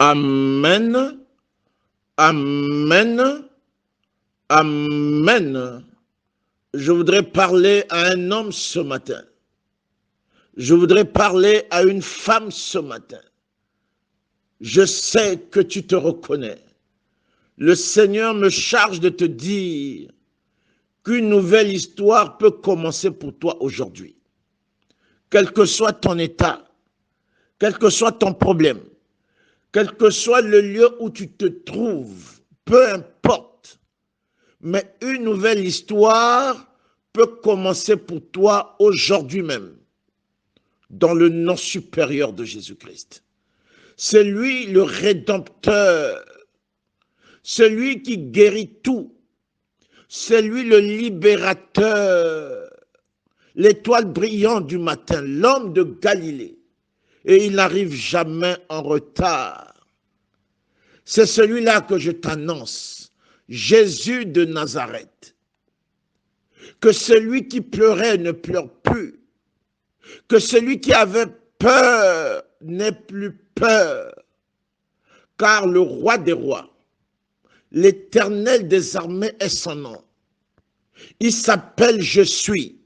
Amen, amen, amen. Je voudrais parler à un homme ce matin. Je voudrais parler à une femme ce matin. Je sais que tu te reconnais. Le Seigneur me charge de te dire qu'une nouvelle histoire peut commencer pour toi aujourd'hui. Quel que soit ton état, quel que soit ton problème, quel que soit le lieu où tu te trouves, peu importe, mais une nouvelle histoire peut commencer pour toi aujourd'hui même, dans le nom supérieur de Jésus-Christ. C'est lui le Rédempteur, c'est lui qui guérit tout, c'est lui le libérateur, l'étoile brillante du matin, l'homme de Galilée, et il n'arrive jamais en retard. C'est celui-là que je t'annonce, Jésus de Nazareth. Que celui qui pleurait ne pleure plus, que celui qui avait peur n'ait plus peur, car le roi des rois, l'Éternel des armées est son nom. Il s'appelle Je suis,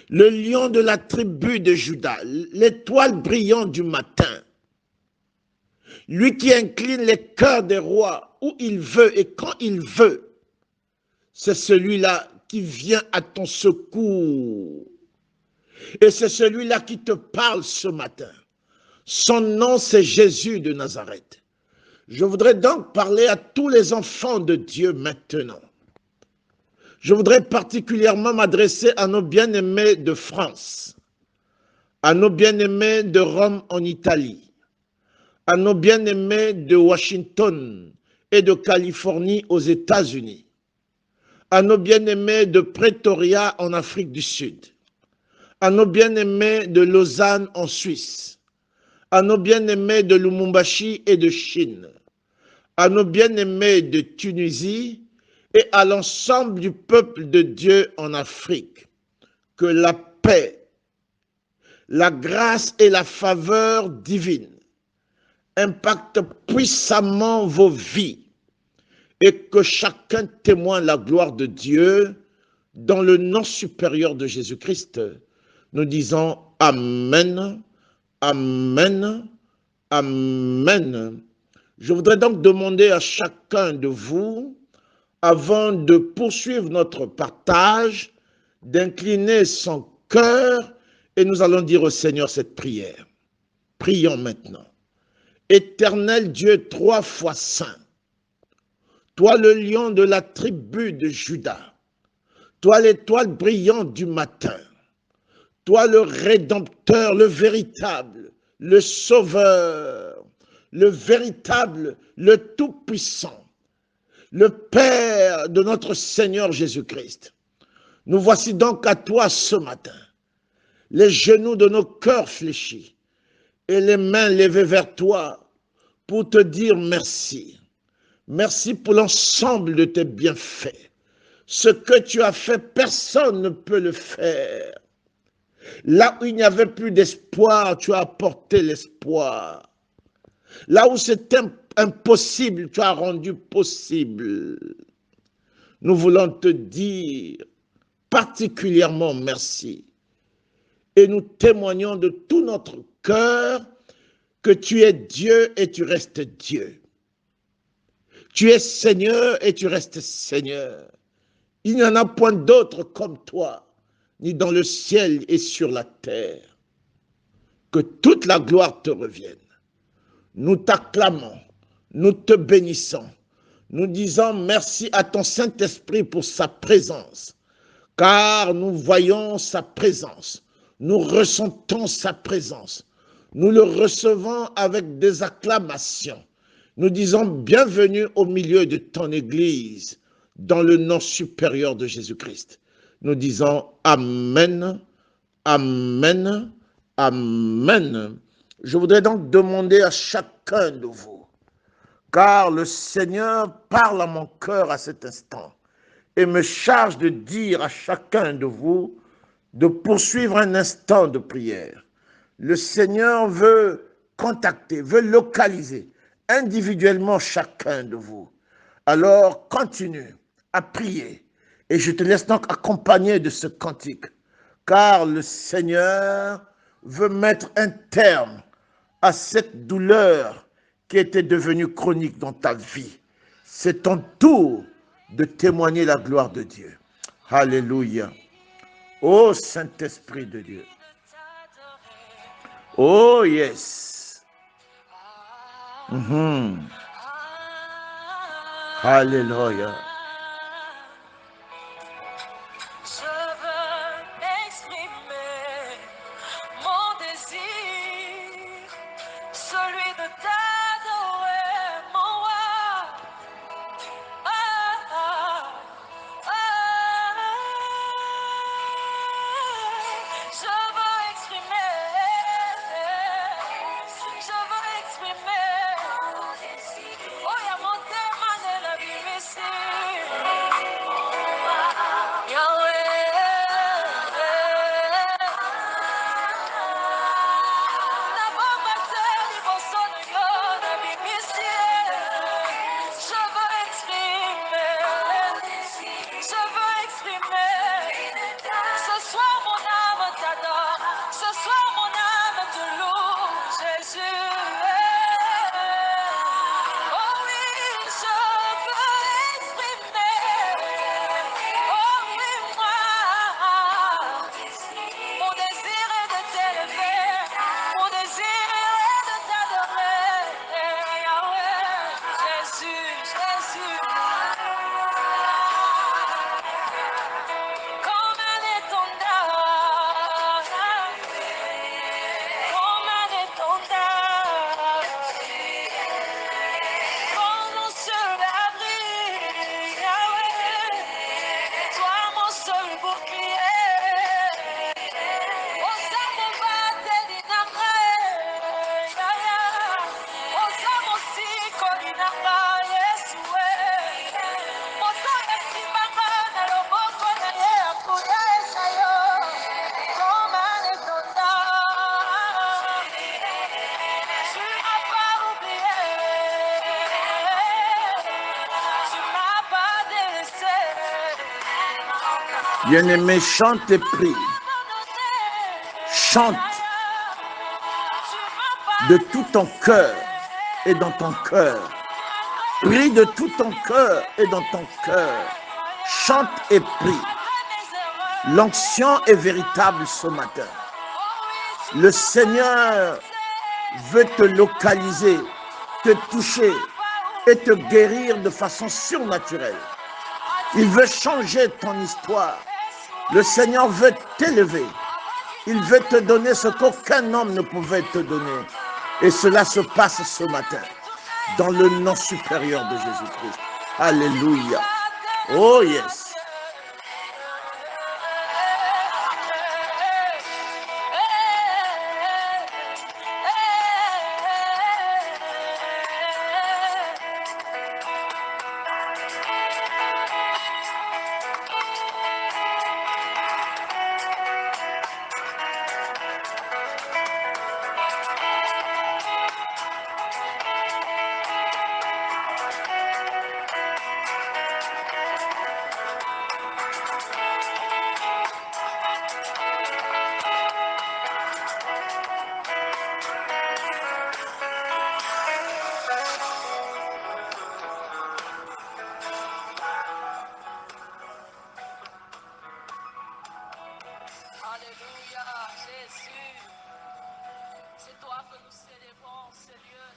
le lion de la tribu de Juda, l'étoile brillante du matin, lui qui incline les cœurs des rois où il veut et quand il veut. C'est celui-là qui vient à ton secours. Et c'est celui-là qui te parle ce matin. Son nom, c'est Jésus de Nazareth. Je voudrais donc parler à tous les enfants de Dieu maintenant. Je voudrais particulièrement m'adresser à nos bien-aimés de France, à nos bien-aimés de Rome en Italie, à nos bien-aimés de Washington et de Californie aux États-Unis, à nos bien-aimés de Pretoria en Afrique du Sud, à nos bien-aimés de Lausanne en Suisse, à nos bien-aimés de Lubumbashi et de Chine, à nos bien-aimés de Tunisie et à l'ensemble du peuple de Dieu en Afrique. Que la paix, la grâce et la faveur divine impactent puissamment vos vies et que chacun témoigne la gloire de Dieu dans le nom supérieur de Jésus-Christ. Nous disons Amen, Amen, Amen. Je voudrais donc demander à chacun de vous, avant de poursuivre notre partage, d'incliner son cœur et nous allons dire au Seigneur cette prière. Prions maintenant. Éternel Dieu 3 fois saint, toi le lion de la tribu de Juda, toi l'étoile brillante du matin, toi le Rédempteur, le véritable, le Sauveur, le véritable, le Tout-Puissant, le Père de notre Seigneur Jésus-Christ. Nous voici donc à toi ce matin, les genoux de nos cœurs fléchis et les mains levées vers toi pour te dire merci. Merci pour l'ensemble de tes bienfaits. Ce que tu as fait, personne ne peut le faire. Là où il n'y avait plus d'espoir, tu as apporté l'espoir. Là où c'était impossible, tu as rendu possible. Nous voulons te dire particulièrement merci. Et nous témoignons de tout notre cœur que tu es Dieu et tu restes Dieu. Tu es Seigneur et tu restes Seigneur. Il n'y en a point d'autre comme toi, ni dans le ciel et sur la terre. Que toute la gloire te revienne. Nous t'acclamons, nous te bénissons, nous disons merci à ton Saint-Esprit pour sa présence, car nous voyons sa présence, nous ressentons sa présence, nous le recevons avec des acclamations. Nous disons bienvenue au milieu de ton Église, dans le nom supérieur de Jésus-Christ. Nous disons Amen, Amen, Amen. Je voudrais donc demander à chacun de vous, car le Seigneur parle à mon cœur à cet instant et me charge de dire à chacun de vous de poursuivre un instant de prière. Le Seigneur veut contacter, veut localiser individuellement chacun de vous, alors continue à prier. Et je te laisse donc accompagner de ce cantique, car le Seigneur veut mettre un terme à cette douleur qui était devenue chronique dans ta vie. C'est ton tour de témoigner la gloire de Dieu. Alléluia. Ô Saint-Esprit de Dieu. Oh yes. Alléluia. Je veux exprimer mon désir, celui de t'adorer, mon roi. Ah, ah, ah. Je veux exprimer oh, y'a mon thème de la vie ici. Ce soir mon âme t'adore, ce soir mon âme te loue, Jésus. Oh oui, je veux exprimer, oh oui moi, mon désir est de t'élever, mon désir est de t'adorer, Yahweh, Jésus, Jésus. Comme un étendard, comme un étendard, comme sur l'abri, Yahweh, toi mon seul bouclier. Osamo bate dinamre, Osamo siko dinamra, Yesue. Motoya simama na loboko na ye akuya esayo, comme un étendard. Tu m'as pas oublié, tu m'as pas délaissé. Bien-aimé, chante et prie. Chante de tout ton cœur et dans ton cœur. Prie de tout ton cœur et dans ton cœur. Chante et prie. L'onction est véritable ce matin. Le Seigneur veut te localiser, te toucher et te guérir de façon surnaturelle. Il veut changer ton histoire. Le Seigneur veut t'élever. Il veut te donner ce qu'aucun homme ne pouvait te donner. Et cela se passe ce matin, dans le nom supérieur de Jésus-Christ. Alléluia. Oh yes. Alléluia, Jésus. C'est toi que nous célébrons, Seigneur.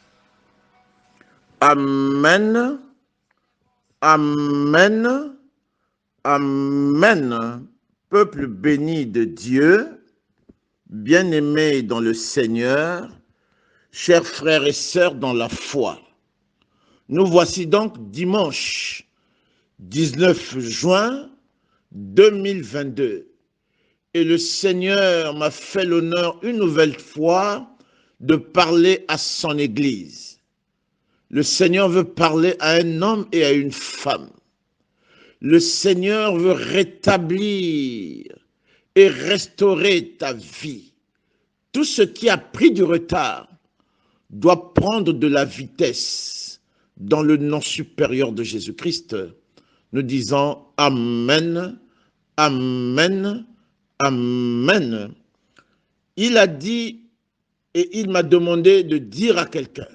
Amen. Amen. Amen. Peuple béni de Dieu, bien-aimés dans le Seigneur, chers frères et sœurs dans la foi. Nous voici donc dimanche 19 juin 2022. Et le Seigneur m'a fait l'honneur une nouvelle fois de parler à son Église. Le Seigneur veut parler à un homme et à une femme. Le Seigneur veut rétablir et restaurer ta vie. Tout ce qui a pris du retard doit prendre de la vitesse dans le nom supérieur de Jésus-Christ, nous disons Amen, Amen, Amen. Il a dit et il m'a demandé de dire à quelqu'un,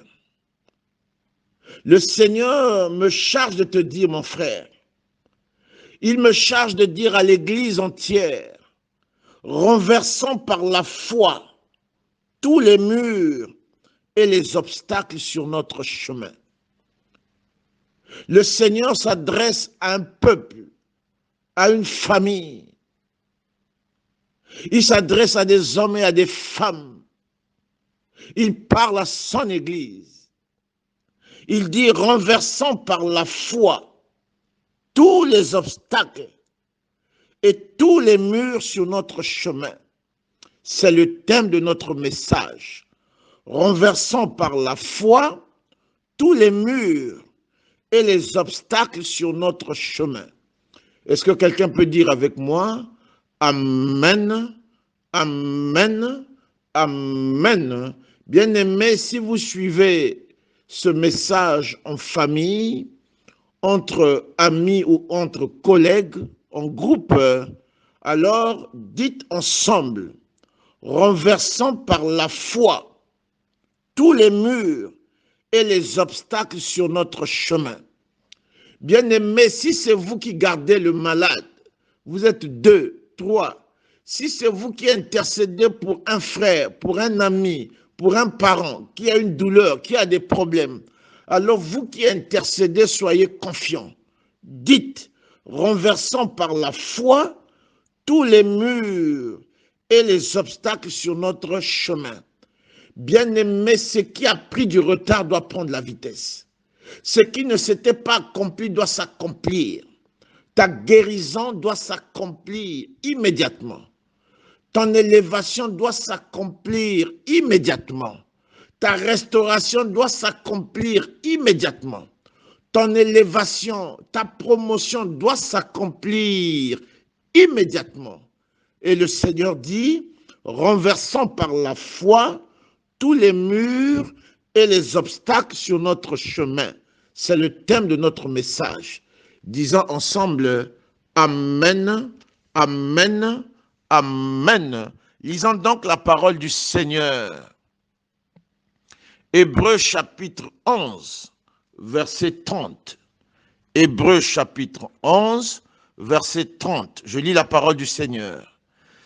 le Seigneur me charge de te dire, mon frère, il me charge de dire à l'Église entière, renversant par la foi tous les murs et les obstacles sur notre chemin. Le Seigneur s'adresse à un peuple, à une famille. Il s'adresse à des hommes et à des femmes. Il parle à son Église. Il dit, renversant par la foi tous les obstacles et tous les murs sur notre chemin. C'est le thème de notre message. Renversant par la foi tous les murs et les obstacles sur notre chemin. Est-ce que quelqu'un peut dire avec moi, Amen, Amen, Amen. Bien-aimés, si vous suivez ce message en famille, entre amis ou entre collègues, en groupe, alors dites ensemble, renversant par la foi tous les murs et les obstacles sur notre chemin. Bien-aimés, si c'est vous qui gardez le malade, vous êtes 2, 3. Si c'est vous qui intercédez pour un frère, pour un ami, pour un parent qui a une douleur, qui a des problèmes, alors vous qui intercédez, soyez confiants. Dites, renversant par la foi tous les murs et les obstacles sur notre chemin. Bien-aimé, ce qui a pris du retard doit prendre la vitesse. Ce qui ne s'était pas accompli doit s'accomplir. Ta guérison doit s'accomplir immédiatement. Ton élévation doit s'accomplir immédiatement. Ta restauration doit s'accomplir immédiatement. Ton élévation, ta promotion doit s'accomplir immédiatement. Et le Seigneur dit, renversant par la foi tous les murs et les obstacles sur notre chemin. C'est le thème de notre message. Disons ensemble, Amen, Amen, Amen. Lisons donc la parole du Seigneur. Hébreux chapitre 11, verset 30. Hébreux chapitre 11, verset 30. Je lis la parole du Seigneur.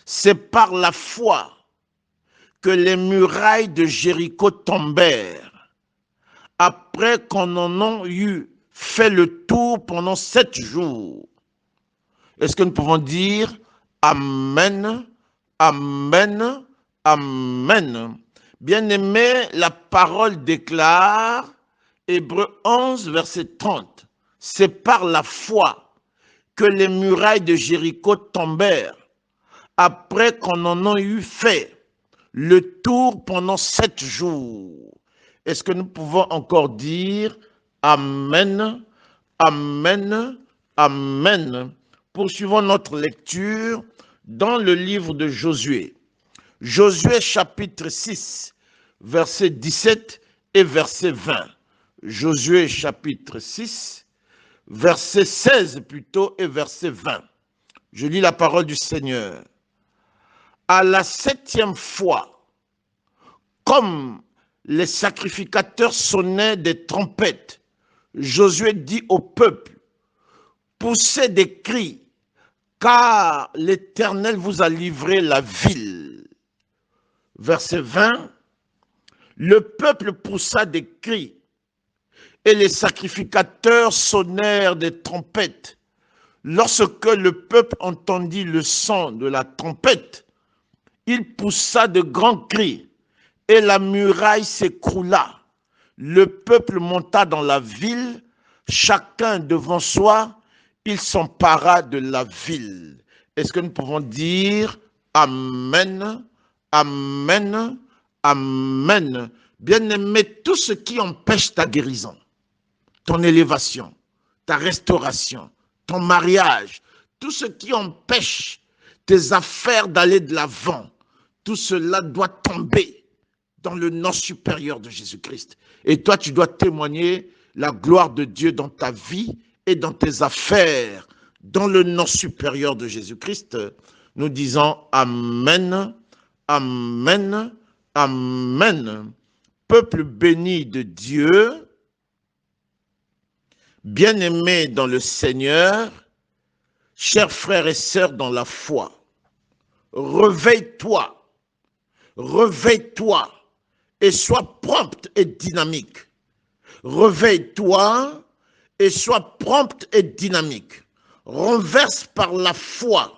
C'est par la foi que les murailles de Jéricho tombèrent, après qu'on en ait eu fait le tour pendant 7 jours. Est-ce que nous pouvons dire Amen, Amen, Amen. Bien-aimé, la parole déclare, Hébreux 11, verset 30, c'est par la foi que les murailles de Jéricho tombèrent, après qu'on en ait eu fait le tour pendant 7 jours. Est-ce que nous pouvons encore dire Amen, Amen, Amen. Poursuivons notre lecture dans le livre de Josué. Josué chapitre 6, verset 17 et verset 20. Josué chapitre 6, verset 16 plutôt et verset 20. Je lis la parole du Seigneur. À la 7e fois, comme les sacrificateurs sonnaient des trompettes, Josué dit au peuple, poussez des cris, car l'Éternel vous a livré la ville. Verset 20, le peuple poussa des cris, et les sacrificateurs sonnèrent des trompettes. Lorsque le peuple entendit le son de la trompette, il poussa de grands cris, et la muraille s'écroula. Le peuple monta dans la ville, chacun devant soi, il s'empara de la ville. Est-ce que nous pouvons dire Amen, Amen, Amen. Bien-aimé, tout ce qui empêche ta guérison, ton élévation, ta restauration, ton mariage, tout ce qui empêche tes affaires d'aller de l'avant, tout cela doit tomber dans le nom supérieur de Jésus-Christ. Et toi, tu dois témoigner la gloire de Dieu dans ta vie et dans tes affaires, dans le nom supérieur de Jésus-Christ. Nous disons Amen, Amen, Amen. Peuple béni de Dieu, bien-aimés dans le Seigneur, chers frères et sœurs dans la foi, réveille-toi, réveille-toi et sois prompte et dynamique. Réveille-toi et sois prompte et dynamique. Renverse par la foi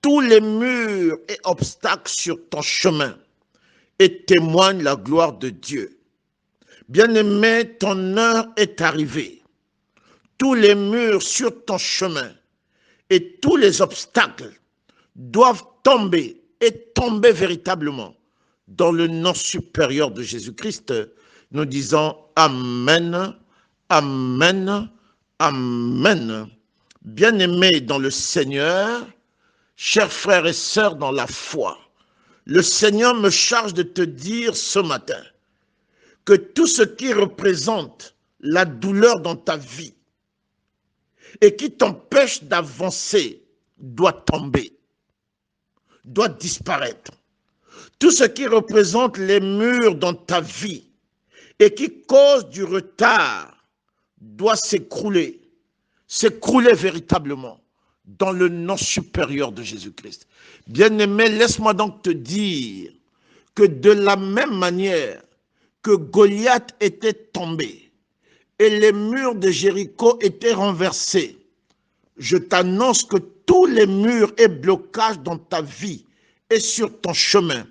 tous les murs et obstacles sur ton chemin et témoigne la gloire de Dieu. Bien-aimé, ton heure est arrivée. Tous les murs sur ton chemin et tous les obstacles doivent tomber et tomber véritablement dans le nom supérieur de Jésus-Christ. Nous disons Amen, Amen, Amen. Bien-aimés dans le Seigneur, chers frères et sœurs dans la foi, le Seigneur me charge de te dire ce matin que tout ce qui représente la douleur dans ta vie et qui t'empêche d'avancer doit tomber, doit disparaître. Tout ce qui représente les murs dans ta vie et qui cause du retard doit s'écrouler, s'écrouler véritablement dans le nom supérieur de Jésus-Christ. Bien-aimé, laisse-moi donc te dire que de la même manière que Goliath était tombé et les murs de Jéricho étaient renversés, je t'annonce que tous les murs et blocages dans ta vie et sur ton chemin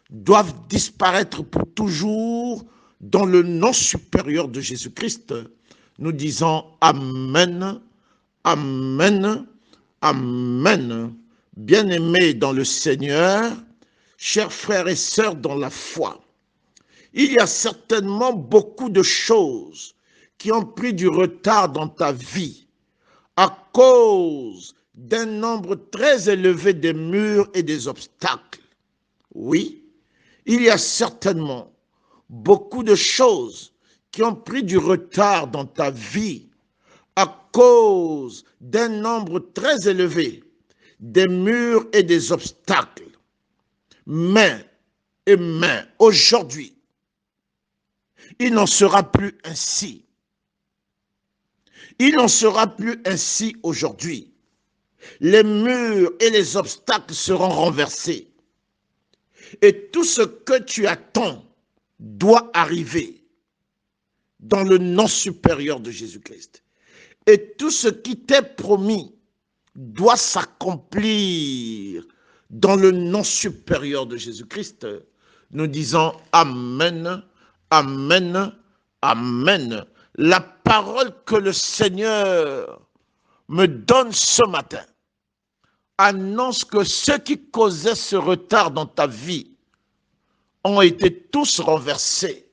doivent disparaître pour toujours dans le nom supérieur de Jésus-Christ. Nous disons Amen, Amen, Amen. Bien-aimés dans le Seigneur, chers frères et sœurs dans la foi, il y a certainement beaucoup de choses qui ont pris du retard dans ta vie à cause d'un nombre très élevé de murs et des obstacles. Oui, il y a certainement beaucoup de choses qui ont pris du retard dans ta vie à cause d'un nombre très élevé des murs et des obstacles. Mais aujourd'hui, il n'en sera plus ainsi. Il n'en sera plus ainsi aujourd'hui. Les murs et les obstacles seront renversés. Et tout ce que tu attends doit arriver dans le nom supérieur de Jésus-Christ. Et tout ce qui t'est promis doit s'accomplir dans le nom supérieur de Jésus-Christ. Nous disons Amen, Amen, Amen. La parole que le Seigneur me donne ce matin annonce que ceux qui causaient ce retard dans ta vie ont été tous renversés.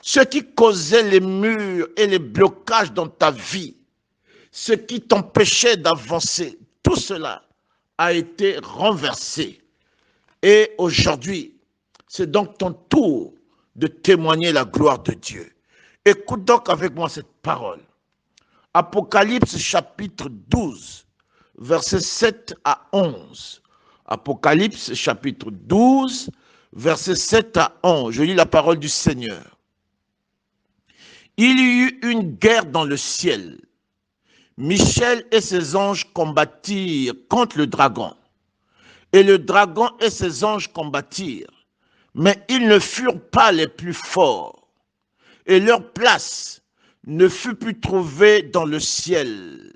Ceux qui causaient les murs et les blocages dans ta vie, ce qui t'empêchait d'avancer, tout cela a été renversé. Et aujourd'hui, c'est donc ton tour de témoigner la gloire de Dieu. Écoute donc avec moi cette parole. Apocalypse chapitre 12, versets 7 à 11. Apocalypse chapitre 12, versets 7 à 11. Je lis la parole du Seigneur. Il y eut une guerre dans le ciel. Michel et ses anges combattirent contre le dragon. Et le dragon et ses anges combattirent. Mais ils ne furent pas les plus forts. Et leur place ne fut plus trouvée dans le ciel.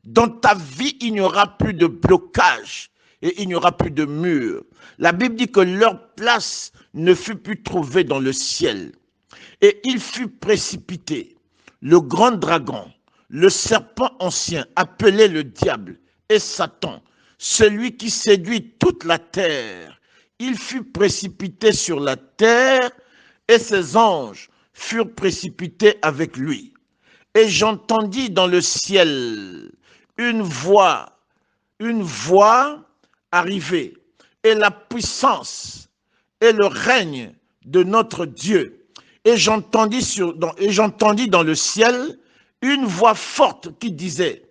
Dans ta vie, il n'y aura plus de blocage et il n'y aura plus de mur. La Bible dit que leur place ne fut plus trouvée dans le ciel. Et il fut précipité, le grand dragon, le serpent ancien, appelé le diable et Satan, celui qui séduit toute la terre. Il fut précipité sur la terre et ses anges furent précipités avec lui. Et j'entendis dans le ciel une voix arriver, et la puissance et le règne de notre Dieu. Et j'entendis dans le ciel une voix forte qui disait,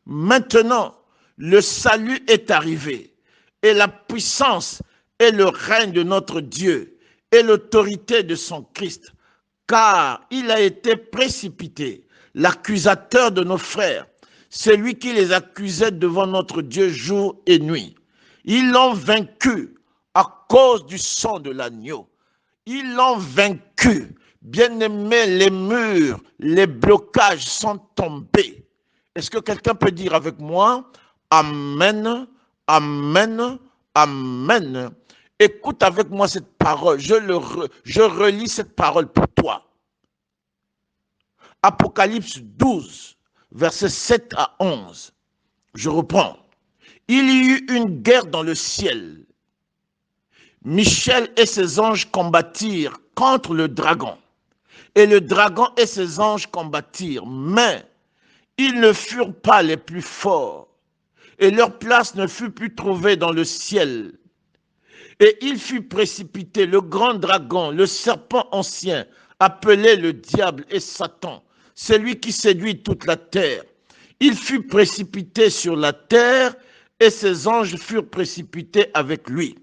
maintenant le salut est arrivé, et la puissance et le règne de notre Dieu, et l'autorité de son Christ, car il a été précipité, l'accusateur de nos frères, celui qui les accusait devant notre Dieu jour et nuit. Ils l'ont vaincu à cause du sang de l'agneau. Ils l'ont vaincu. Bien-aimés, les murs, les blocages sont tombés. Est-ce que quelqu'un peut dire avec moi, Amen, Amen, Amen. Écoute avec moi cette parole. Je relis cette parole pour toi. Apocalypse 12, versets 7 à 11. Je reprends. Il y eut une guerre dans le ciel. Michel et ses anges combattirent contre le dragon. Et le dragon et ses anges combattirent, mais ils ne furent pas les plus forts. Et leur place ne fut plus trouvée dans le ciel. Et il fut précipité, le grand dragon, le serpent ancien, appelé le diable et Satan, celui qui séduit toute la terre. Il fut précipité sur la terre et ses anges furent précipités avec lui.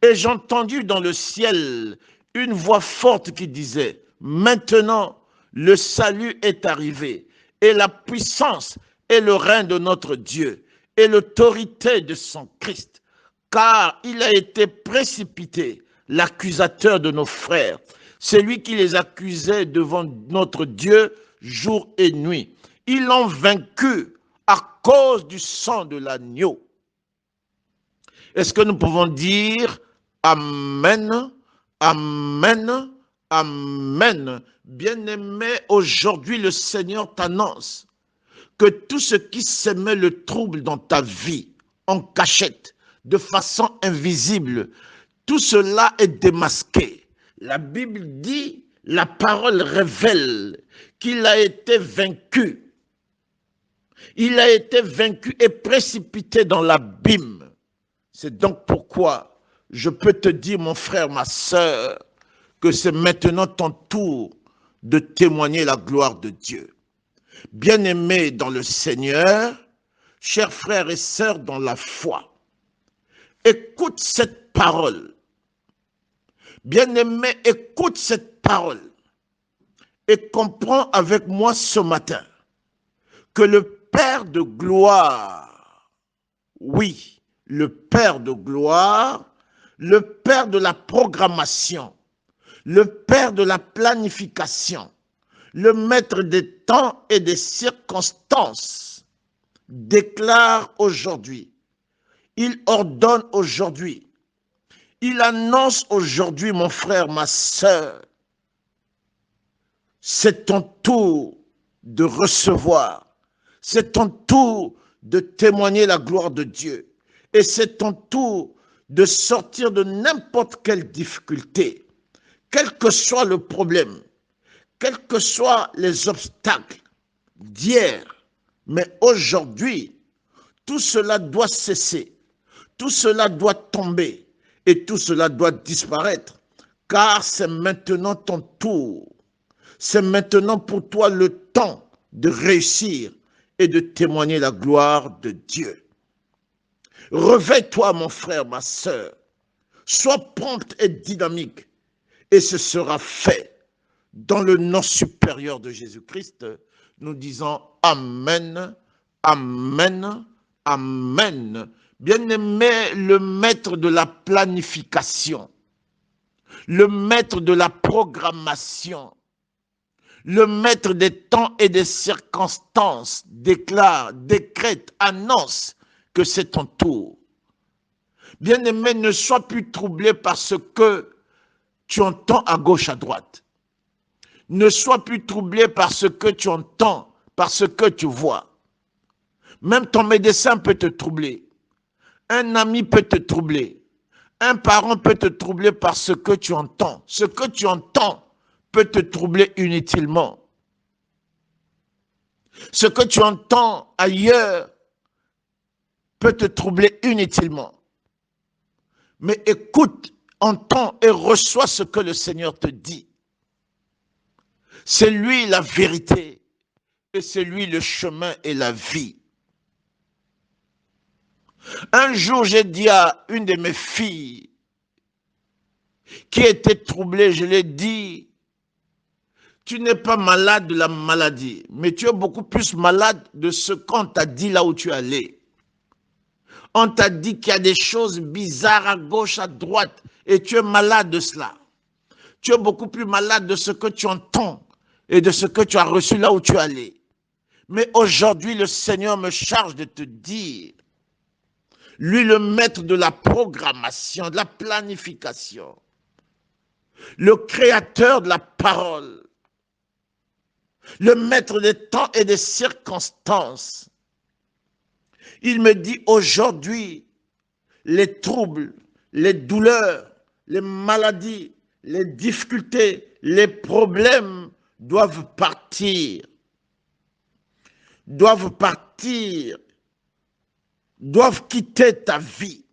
Et j'entendis dans le ciel une voix forte qui disait, maintenant le salut est arrivé, et la puissance et le règne de notre Dieu, et l'autorité de son Christ, car il a été précipité, l'accusateur de nos frères, celui qui les accusait devant notre Dieu jour et nuit. Ils l'ont vaincu à cause du sang de l'agneau. Est-ce que nous pouvons dire Amen, Amen, Amen. Bien-aimé, aujourd'hui le Seigneur t'annonce que tout ce qui sème le trouble dans ta vie, en cachette, de façon invisible, tout cela est démasqué. La Bible dit, la parole révèle qu'il a été vaincu. Il a été vaincu et précipité dans l'abîme. C'est donc pourquoi je peux te dire, mon frère, ma sœur, que c'est maintenant ton tour de témoigner la gloire de Dieu. Bien-aimés dans le Seigneur, chers frères et sœurs dans la foi, écoute cette parole. Bien-aimé, écoute cette parole et comprends avec moi ce matin que le Père de gloire, oui, le Père de gloire, le Père de la programmation, le Père de la planification, le Maître des temps et des circonstances, déclare aujourd'hui, il ordonne aujourd'hui, il annonce aujourd'hui, mon frère, ma sœur, c'est ton tour de recevoir, c'est ton tour de témoigner la gloire de Dieu, et c'est ton tour de sortir de n'importe quelle difficulté, quel que soit le problème, quels que soient les obstacles d'hier, mais aujourd'hui, tout cela doit cesser, tout cela doit tomber et tout cela doit disparaître, car c'est maintenant ton tour. C'est maintenant pour toi le temps de réussir et de témoigner la gloire de Dieu. Réveille-toi, mon frère, ma sœur. Sois prompte et dynamique et ce sera fait. Dans le nom supérieur de Jésus-Christ, nous disons Amen, Amen, Amen. Bien-aimé, le maître de la planification, le maître de la programmation, le maître des temps et des circonstances déclare, décrète, annonce que c'est ton tour. Bien-aimé, ne sois plus troublé par ce que tu entends à gauche, à droite. Ne sois plus troublé par ce que tu entends, par ce que tu vois. Même ton médecin peut te troubler. Un ami peut te troubler. Un parent peut te troubler par ce que tu entends. Ce que tu entends peut te troubler inutilement. Ce que tu entends ailleurs peut te troubler inutilement. Mais écoute entends et reçois ce que le Seigneur te dit. C'est lui la vérité et c'est lui le chemin et la vie. Un jour, j'ai dit à une de mes filles qui était troublée, je lui ai dit, tu n'es pas malade de la maladie, mais tu es beaucoup plus malade de ce qu'on t'a dit là où tu es allé. On t'a dit qu'il y a des choses bizarres à gauche, à droite, et tu es malade de cela. Tu es beaucoup plus malade de ce que tu entends et de ce que tu as reçu là où tu es allé. Mais aujourd'hui, le Seigneur me charge de te dire, lui le maître de la programmation, de la planification, le créateur de la parole, le maître des temps et des circonstances. Il me dit aujourd'hui, les troubles, les douleurs, les maladies, les difficultés, les problèmes doivent partir. Doivent partir, doivent quitter ta vie,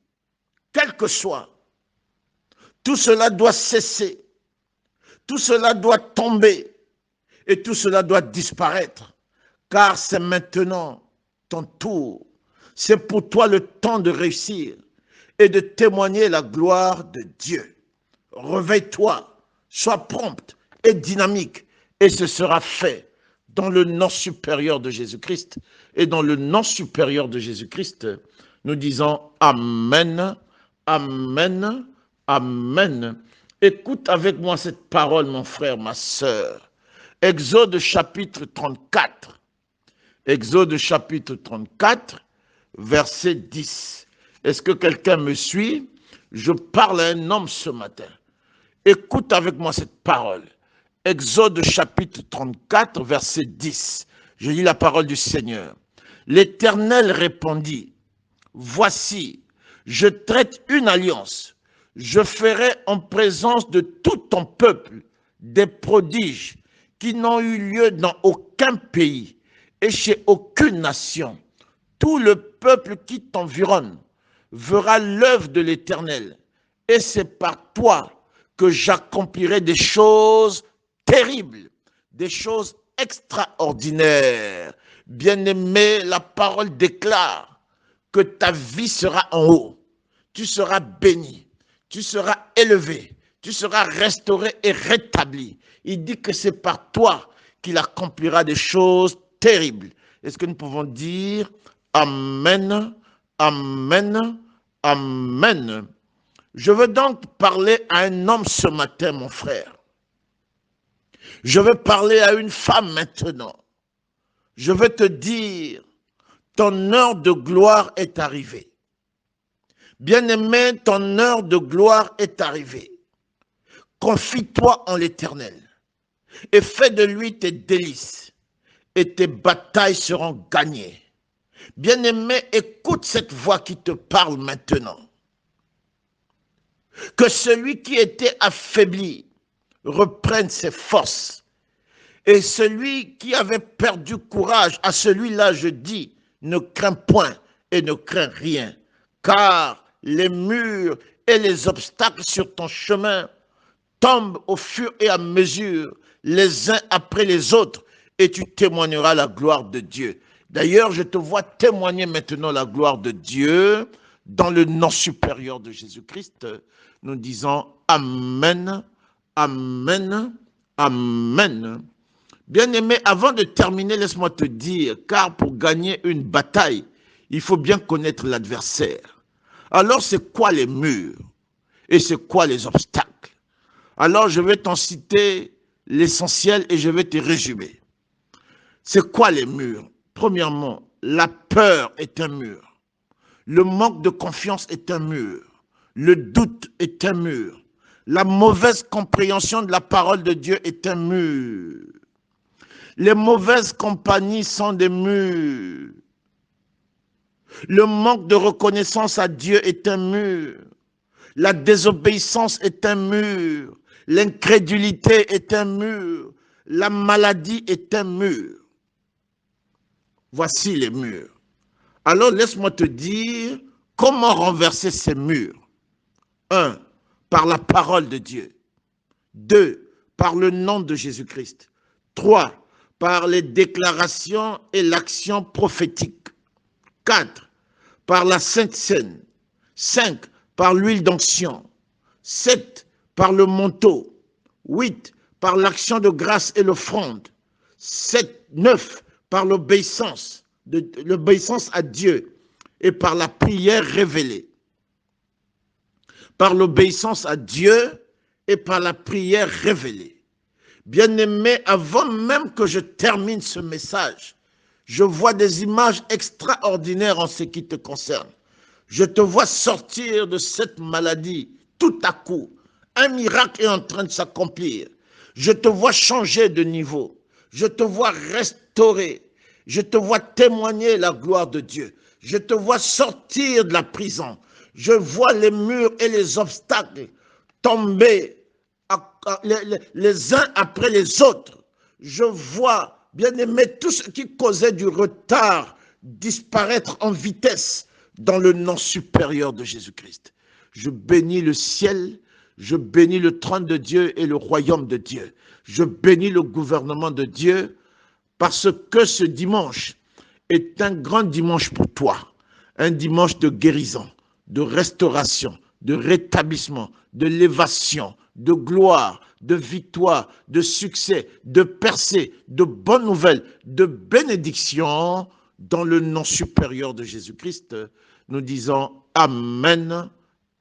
quel que soit. Tout cela doit cesser, tout cela doit tomber et tout cela doit disparaître, car c'est maintenant ton tour. C'est pour toi le temps de réussir et de témoigner la gloire de Dieu. Réveille-toi, sois prompte et dynamique et ce sera fait dans le nom supérieur de Jésus-Christ. Et dans le nom supérieur de Jésus-Christ, nous disons Amen, Amen, Amen. Écoute avec moi cette parole, mon frère, ma sœur. Exode chapitre 34. Exode chapitre 34, verset 10. Est-ce que quelqu'un me suit? Je parle à un homme ce matin. Écoute avec moi cette parole. Exode chapitre 34, verset 10. Je lis la parole du Seigneur. L'Éternel répondit, voici, je traite une alliance. Je ferai en présence de tout ton peuple des prodiges qui n'ont eu lieu dans aucun pays et chez aucune nation. Tout le peuple qui t'environne verra l'œuvre de l'Éternel. Et c'est par toi que j'accomplirai des choses terribles, des choses extraordinaires. Bien-aimé, la parole déclare que ta vie sera en haut. Tu seras béni, tu seras élevé, tu seras restauré et rétabli. Il dit que c'est par toi qu'il accomplira des choses terribles. Est-ce que nous pouvons dire Amen, Amen, Amen. Je veux donc parler à un homme ce matin, mon frère. Je veux parler à une femme maintenant. Je veux te dire, ton heure de gloire est arrivée. Bien-aimé, ton heure de gloire est arrivée. Confie-toi en l'Éternel et fais de lui tes délices et tes batailles seront gagnées. Bien-aimé, écoute cette voix qui te parle maintenant. Que celui qui était affaibli reprenne ses forces. Et celui qui avait perdu courage, à celui-là je dis, ne crains point et ne crains rien, car les murs et les obstacles sur ton chemin tombent au fur et à mesure, les uns après les autres, et tu témoigneras la gloire de Dieu. D'ailleurs, je te vois témoigner maintenant la gloire de Dieu dans le nom supérieur de Jésus-Christ. Nous disons Amen, Amen, Amen. Bien-aimé, avant de terminer, laisse-moi te dire, car pour gagner une bataille, il faut bien connaître l'adversaire. Alors, c'est quoi les murs? Et c'est quoi les obstacles? Alors, je vais t'en citer l'essentiel et je vais te résumer. C'est quoi les murs? Premièrement, la peur est un mur. Le manque de confiance est un mur. Le doute est un mur. La mauvaise compréhension de la parole de Dieu est un mur. Les mauvaises compagnies sont des murs. Le manque de reconnaissance à Dieu est un mur. La désobéissance est un mur. L'incrédulité est un mur. La maladie est un mur. Voici les murs. Alors laisse-moi te dire comment renverser ces murs. 1. par la parole de Dieu. 2, par le nom de Jésus-Christ. 3, par les déclarations et l'action prophétique. 4, par la Sainte Seine. 5, par l'huile d'onction. 7, par le manteau. 8, par l'action de grâce et l'offrande. 9, par l'obéissance à Dieu et par la prière révélée. Par l'obéissance à Dieu et par la prière révélée. Bien-aimé, avant même que je termine ce message, je vois des images extraordinaires en ce qui te concerne. Je te vois sortir de cette maladie tout à coup. Un miracle est en train de s'accomplir. Je te vois changer de niveau. Je te vois restaurer. Je te vois témoigner la gloire de Dieu. Je te vois sortir de la prison. Je vois les murs et les obstacles tomber les uns après les autres. Je vois, bien-aimé, tout ce qui causait du retard disparaître en vitesse dans le nom supérieur de Jésus-Christ. Je bénis le ciel, je bénis le trône de Dieu et le royaume de Dieu. Je bénis le gouvernement de Dieu parce que ce dimanche est un grand dimanche pour toi. Un dimanche de guérison, de restauration, de rétablissement, de l'élévation, de gloire, de victoire, de succès, de percée, de bonnes nouvelles, de bénédiction dans le nom supérieur de Jésus-Christ. Nous disons Amen,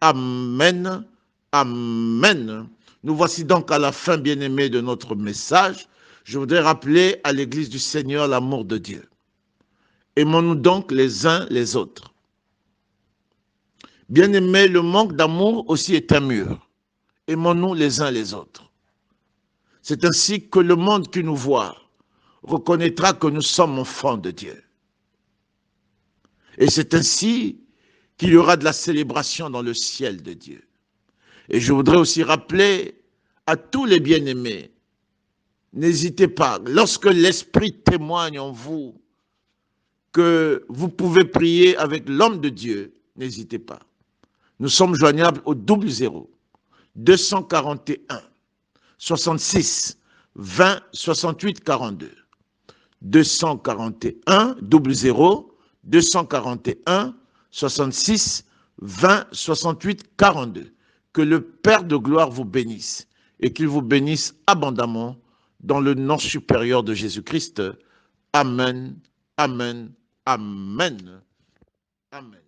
Amen, Amen. Nous voici donc à la fin, bien-aimés, de notre message. Je voudrais rappeler à l'Église du Seigneur l'amour de Dieu. Aimons-nous donc les uns les autres. Bien-aimés, le manque d'amour aussi est un mur. Aimons-nous les uns les autres. C'est ainsi que le monde qui nous voit reconnaîtra que nous sommes enfants de Dieu. Et c'est ainsi qu'il y aura de la célébration dans le ciel de Dieu. Et je voudrais aussi rappeler à tous les bien-aimés, n'hésitez pas, lorsque l'Esprit témoigne en vous que vous pouvez prier avec l'homme de Dieu, n'hésitez pas. Nous sommes joignables au 00 241 66 20 68 42. 241 00 241 66 20 68 42. Que le Père de gloire vous bénisse et qu'il vous bénisse abondamment dans le nom supérieur de Jésus-Christ. Amen, amen, amen, amen.